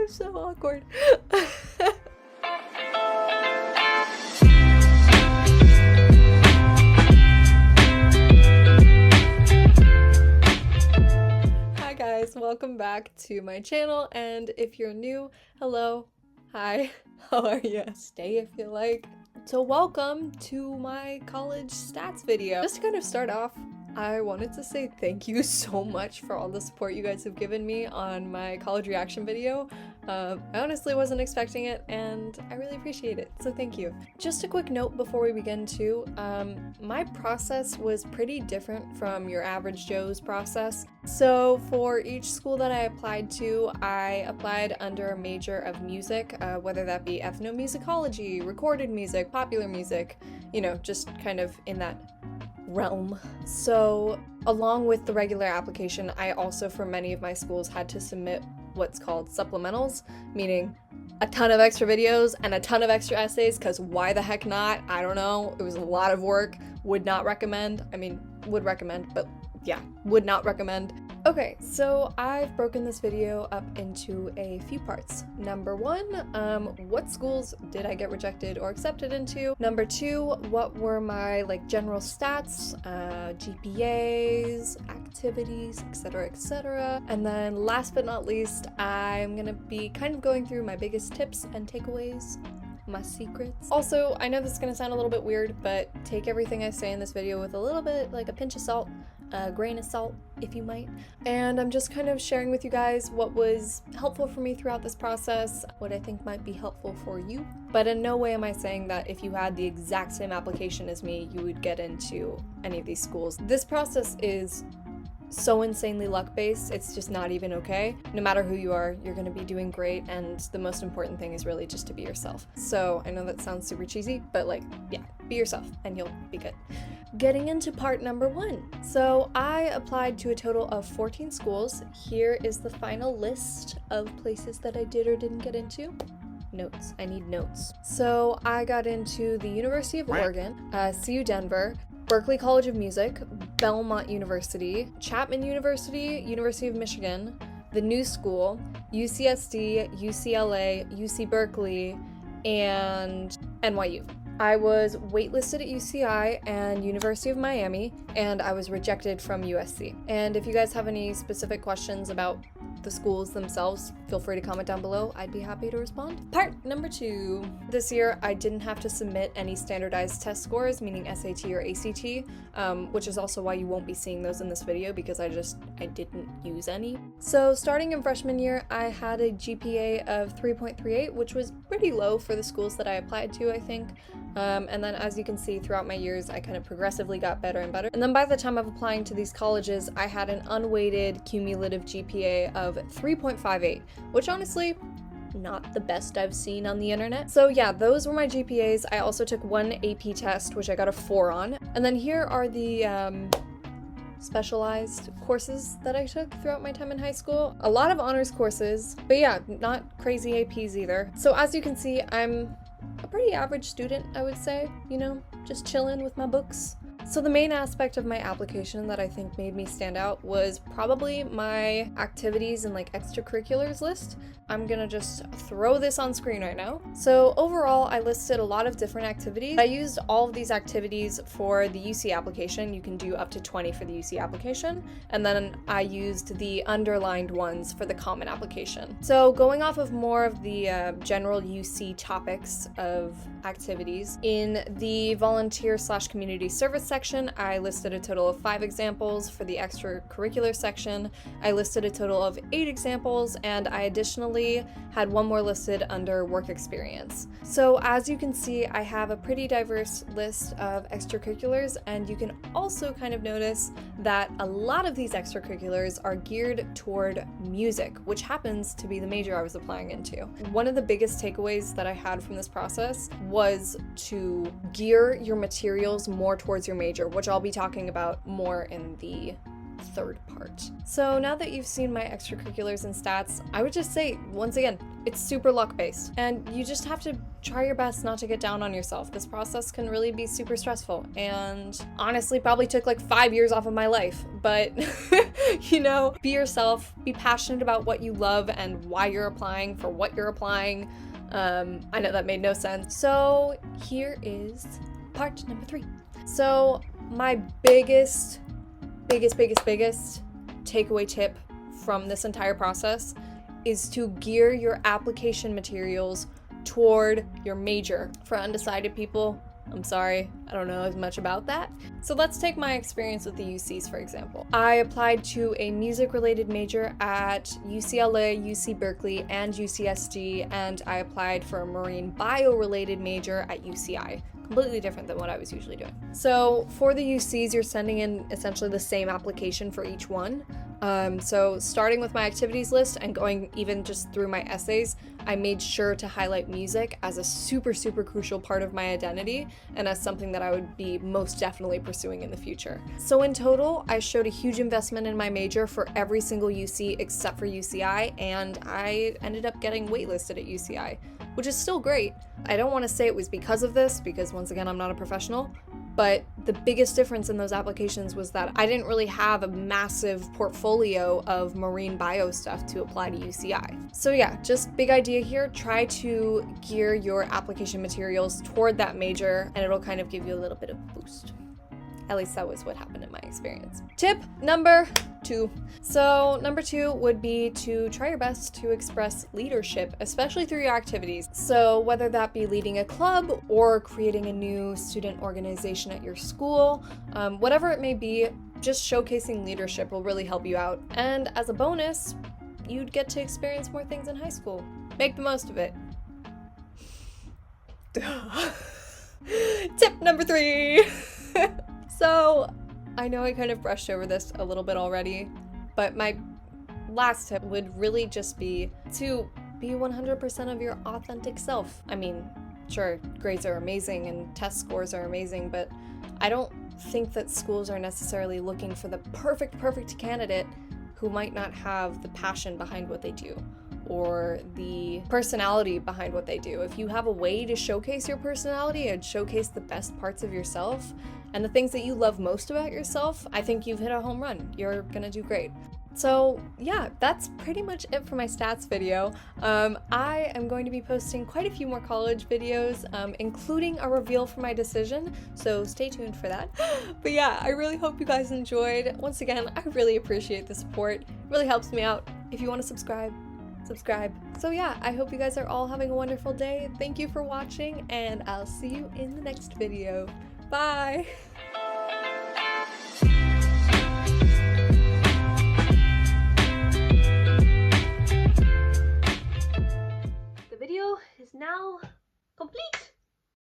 I'm so awkward. Hi guys, welcome back to my channel, and if you're new, hello, hi, how are you? Stay if you like. So welcome to my college stats video. Just to kind of start off, I wanted to say thank you so much for all the support you guys have given me on my college reaction video. I honestly wasn't expecting it, and I really appreciate it, so thank you. Just a quick note before we begin too, my process was pretty different from your average Joe's process. So for each school that I applied to, I applied under a major of music, whether that be ethnomusicology, recorded music, popular music, you know, just kind of in that realm. So along with the regular application, I also for many of my schools had to submit what's called supplementals, meaning a ton of extra videos and a ton of extra essays, because why the heck not? I don't know. It was a lot of work. Would not recommend. I mean, would recommend, but yeah, would not recommend. Okay, so I've broken this video up into a few parts. Number one, what schools did I get rejected or accepted into? Number two, what were my general stats, GPAs, activities, etc., etc. And then last but not least, I'm gonna be kind of going through my biggest tips and takeaways, my secrets. Also, I know this is gonna sound a little bit weird, but take everything I say in this video with a little bit, like a pinch of salt, a grain of salt, if you might. And I'm just kind of sharing with you guys what was helpful for me throughout this process, what I think might be helpful for you. But in no way am I saying that if you had the exact same application as me, you would get into any of these schools. This process is so insanely luck-based, it's just not even okay. No matter who you are, you're gonna be doing great, and the most important thing is really just to be yourself. So I know that sounds super cheesy, but yeah, be yourself and you'll be good. Getting into part number one. So I applied to a total of 14 schools. Here is the final list of places that I did or didn't get into. Notes. I need notes. So I got into the University of Oregon, CU Denver, Berklee College of Music, Belmont University, Chapman University, University of Michigan, the New School, UCSD, UCLA, UC Berkeley, and NYU. I was waitlisted at UCI and University of Miami, and I was rejected from USC. And if you guys have any specific questions about the schools themselves, feel free to comment down below. I'd be happy to respond. Part number two. This year, I didn't have to submit any standardized test scores, meaning SAT or ACT, which is also why you won't be seeing those in this video, because I didn't use any. So starting in freshman year, I had a GPA of 3.38, which was pretty low for the schools that I applied to, I think. And then as you can see throughout my years, I kind of progressively got better and better. And then by the time of applying to these colleges, I had an unweighted cumulative GPA of 3.58, which honestly, not the best I've seen on the internet. So yeah, those were my GPAs. I also took one AP test, which I got a 4 on. And then here are the specialized courses that I took throughout my time in high school. A lot of honors courses, but yeah, not crazy APs either. So as you can see, I'm a pretty average student, I would say, you know, just chilling with my books. So the main aspect of my application that I think made me stand out was probably my activities and extracurriculars list. I'm gonna just throw this on screen right now. So overall, I listed a lot of different activities. I used all of these activities for the UC application. You can do up to 20 for the UC application. And then I used the underlined ones for the common application. So going off of more of the general UC topics of activities, in the volunteer/community service section, I listed a total of 5 examples. For the extracurricular section, I listed a total of 8 examples, and I additionally had one more listed under work experience. So as you can see, I have a pretty diverse list of extracurriculars, and you can also kind of notice that a lot of these extracurriculars are geared toward music, which happens to be the major I was applying into. One of the biggest takeaways that I had from this process was to gear your materials more towards your major, which I'll be talking about more in the third part. So now that you've seen my extracurriculars and stats, I would just say, once again, it's super luck-based, and you just have to try your best not to get down on yourself. This process can really be super stressful, and honestly probably took like 5 years off of my life, but you know, be yourself, be passionate about what you love and why you're applying for what you're applying. I know that made no sense. So here is part number 3. So my biggest takeaway tip from this entire process is to gear your application materials toward your major. For undecided people, I'm sorry, I don't know as much about that. So let's take my experience with the UCs, for example. I applied to a music-related major at UCLA, UC Berkeley, and UCSD, and I applied for a marine bio-related major at UCI. Completely different than what I was usually doing. So for the UCs, you're sending in essentially the same application for each one. So starting with my activities list and going even just through my essays, I made sure to highlight music as a super crucial part of my identity and as something that I would be most definitely pursuing in the future. So in total, I showed a huge investment in my major for every single UC except for UCI, and I ended up getting waitlisted at UCI, which is still great. I don't want to say it was because of this, because once again, I'm not a professional, but the biggest difference in those applications was that I didn't really have a massive portfolio of marine bio stuff to apply to UCI. So yeah, just big idea here, try to gear your application materials toward that major and it'll kind of give you a little bit of a boost. At least that was what happened in my experience. Tip number 2. So number 2 would be to try your best to express leadership, especially through your activities. So whether that be leading a club or creating a new student organization at your school, whatever it may be, just showcasing leadership will really help you out. And as a bonus, you'd get to experience more things in high school. Make the most of it. Tip number 3. So, I know I kind of brushed over this a little bit already, but my last tip would really just be to be 100% of your authentic self. I mean, sure, grades are amazing and test scores are amazing, but I don't think that schools are necessarily looking for the perfect candidate who might not have the passion behind what they do or the personality behind what they do. If you have a way to showcase your personality and showcase the best parts of yourself and the things that you love most about yourself, I think you've hit a home run. You're gonna do great. So yeah, that's pretty much it for my stats video. I am going to be posting quite a few more college videos, including a reveal for my decision, so stay tuned for that. But yeah, I really hope you guys enjoyed. Once again, I really appreciate the support. It really helps me out. If you want to subscribe. So yeah, I hope you guys are all having a wonderful day. Thank you for watching, and I'll see you in the next video. Bye! The video is now complete.